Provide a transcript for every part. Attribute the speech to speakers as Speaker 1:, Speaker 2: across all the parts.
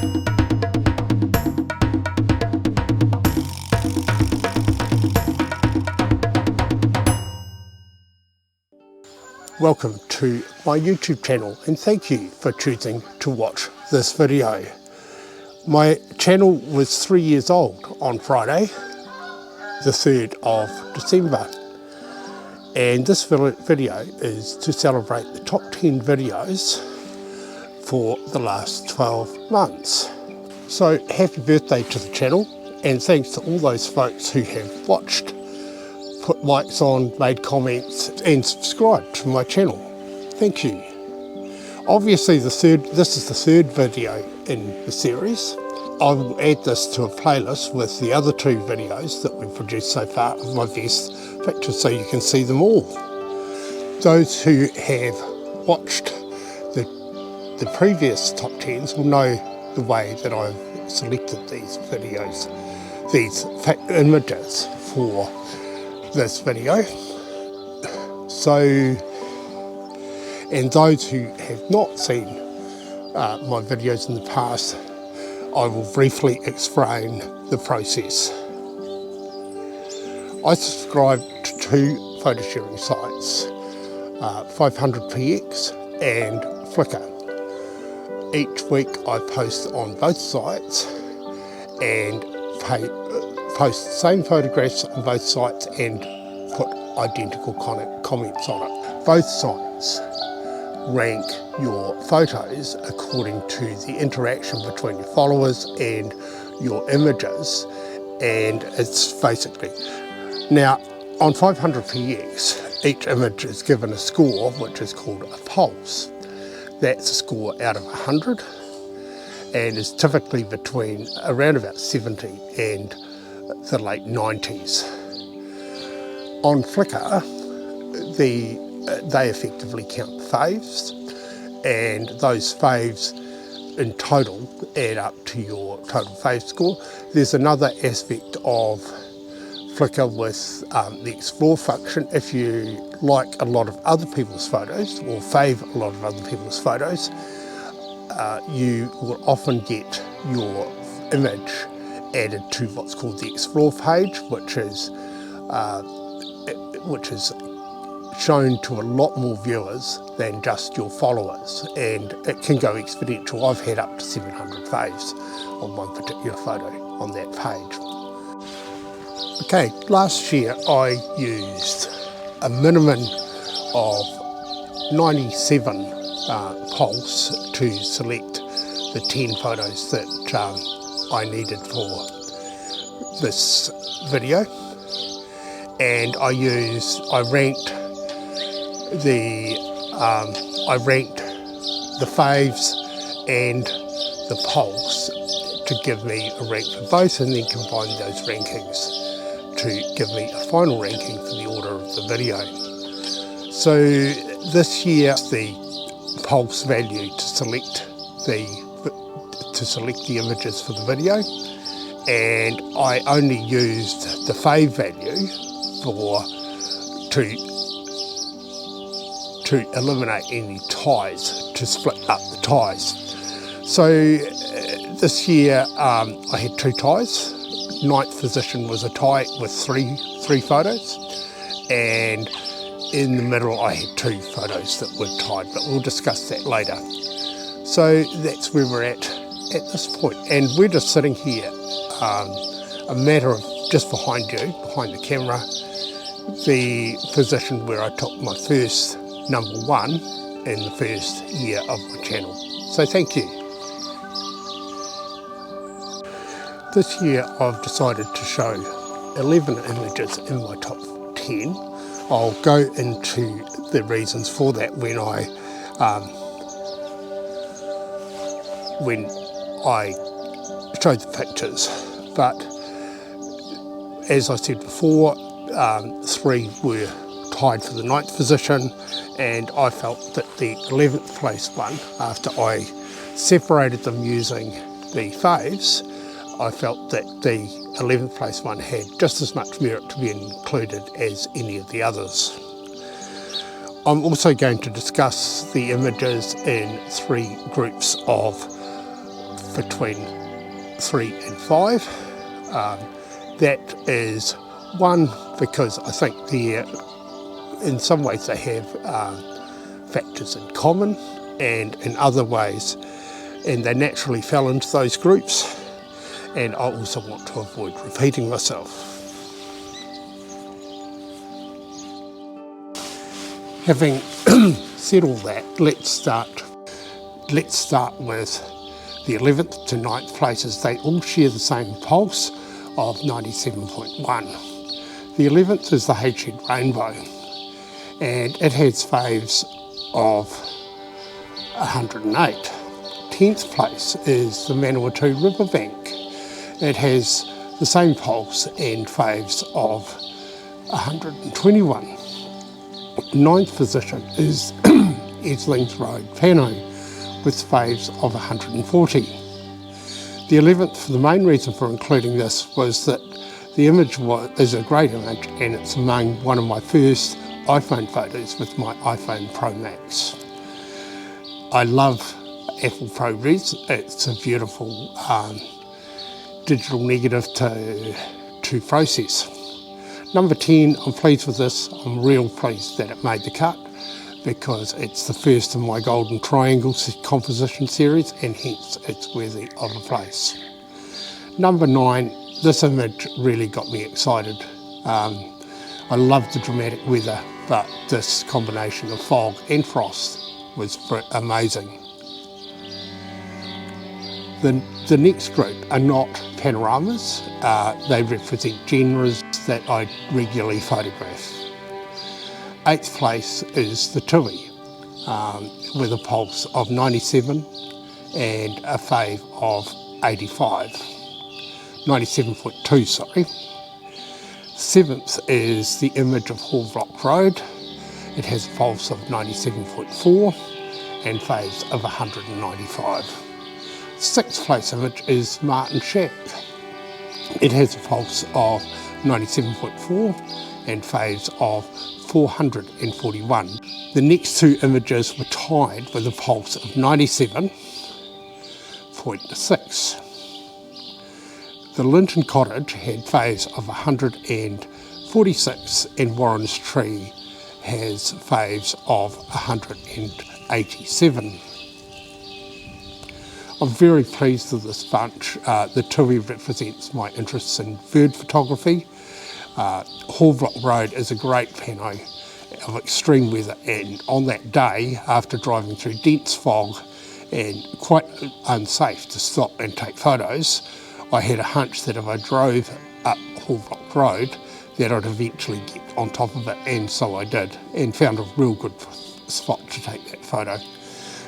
Speaker 1: Welcome to my YouTube channel and thank you for choosing to watch this video. My channel was 3 years old on Friday, the 3rd of December, and this video is to celebrate the top 10 videos for the last 12 months. So happy birthday to the channel, and thanks to all those folks who have watched, put likes on, made comments and subscribed to my channel. Thank you. Obviously this is the third video in the series. I will add this to a playlist with the other 2 videos that we've produced so far of my best pictures so you can see them all. Those who have watched the previous top 10s will know the way that I've selected these videos, these images for this video. So, and those who have not seen my videos in the past, I will briefly explain the process. I subscribe to 2 photo sharing sites, 500px and Flickr. Each week I post on both sites and post the same photographs on both sites and put identical comments on it. Both sites rank your photos according to the interaction between your followers and your images, and it's basically, now on 500px each image is given a score which is called a pulse. That's a score out of 100 and is typically between around about 70 and the late 90s. On Flickr, they effectively count faves, and those faves in total add up to your total fave score. There's another aspect of Flickr with the explore function. If you like a lot of other people's photos or fave a lot of other people's photos, you will often get your image added to what's called the explore page, which is shown to a lot more viewers than just your followers, and it can go exponential. I've had up to 700 faves on one particular photo on that page. Okay, last year I used a minimum of 97 polls to select the 10 photos that I needed for this video, and I ranked the faves and the polls to give me a rank for both, and then combine those rankings to give me a final ranking for the order of the video. So this year the pulse value to select the images for the video, and I only used the fave value to eliminate any ties, to split up the ties. So this year I had 2 ties. 9th position was a tie with three photos, and in the middle I had 2 photos that were tied, but we'll discuss that later. So that's where we're at this point, and we're just sitting here a matter of just behind you, behind the camera, the position where I took my first number 1 in the first year of my channel. So thank you. This year I've decided to show 11 images in my top 10. I'll go into the reasons for that when I show the pictures. But as I said before, 3 were tied for the 9th position, and I felt that the 11th place one, after I separated them using the faves, I felt that the 11th place one had just as much merit to be included as any of the others. I'm also going to discuss the images in 3 groups of between 3 and 5. That is one because I think in some ways they have factors in common, and in other ways, and they naturally fell into those groups. And I also want to avoid repeating myself. Having said all that, let's start with the 11th to 9th places. They all share the same pulse of 97.1. The 11th is the H-Head Rainbow, and it has faves of 108. 10th place is the Manawatu Riverbank. It has the same pulse and faves of 121. 9th position is Eslings Road Pano with faves of 140. The 11th, the main reason for including this was that the image is a great image, and it's among one of my first iPhone photos with my iPhone Pro Max. I love Apple ProRes. It's a beautiful digital negative to process. Number 10, I'm pleased with this. I'm real pleased that it made the cut, because it's the first in my Golden Triangle composition series, and hence it's worthy of a place. Number 9, this image really got me excited. I love the dramatic weather, but this combination of fog and frost was amazing. The next group are not panoramas. They represent genres that I regularly photograph. 8th place is the Tui, with a pulse of 97 and a fave of 85. 97.2, sorry. 7th is the image of Hallblock Road. It has a pulse of 97.4 and faves of 195. 6th place image is Martin Shack. It has a pulse of 97.4 and faves of 441. The next two images were tied with a pulse of 97.6. The Linton Cottage had faves of 146, and Warren's Tree has faves of 187. I'm very pleased with this bunch. The Tui represents my interests in bird photography. Hallblock Road is a great pano of extreme weather, and on that day, after driving through dense fog and quite unsafe to stop and take photos, I had a hunch that if I drove up Hallblock Road that I'd eventually get on top of it, and so I did, and found a real good spot to take that photo.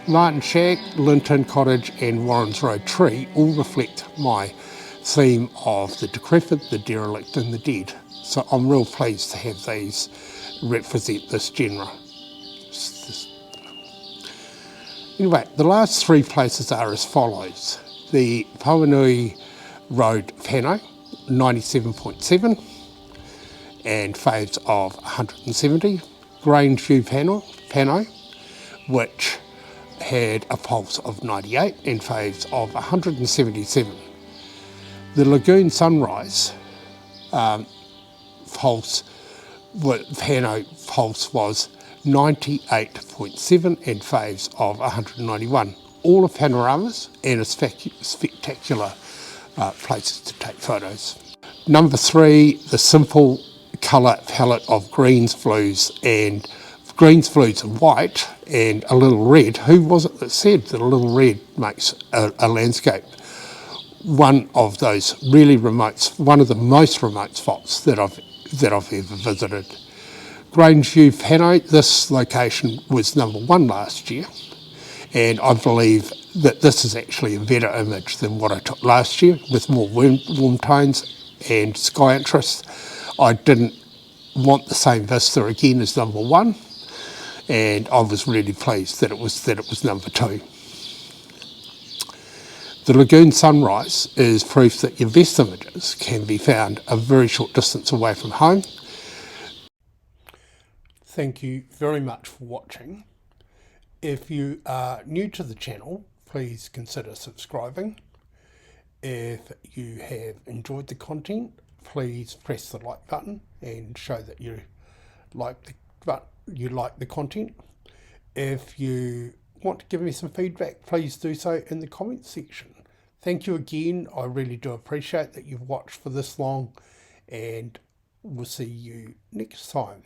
Speaker 1: Martin Shack, Linton Cottage and Warren's Road Tree all reflect my theme of the decrepit, the derelict and the dead. So I'm real pleased to have these represent this genre. Anyway, the last three places are as follows. The Pauanui Road Pano, 97.7 and faves of 170. Grange View Pano, which had a pulse of 98 and faves of 177. The Lagoon Sunrise pano pulse was 98.7 and faves of 191. All are panoramas and are spectacular places to take photos. Number 3, the simple colour palette of greens, blues and white and a little red. Who was it that said that a little red makes a landscape? One of those really remote, one of the most remote spots that I've ever visited. Grange View Pano, this location was number 1 last year, and I believe that this is actually a better image than what I took last year, with more warm tones and sky interest. I didn't want the same vista again as number 1, and I was really pleased that it was number 2. The Lagoon Sunrise is proof that your best images can be found a very short distance away from home. Thank you very much for watching. If you are new to the channel, please consider subscribing. If you have enjoyed the content, please press the like button and show that you like the content. If you want to give me some feedback, please do so in the comments section. Thank you again. I really do appreciate that you've watched for this long, and we'll see you next time.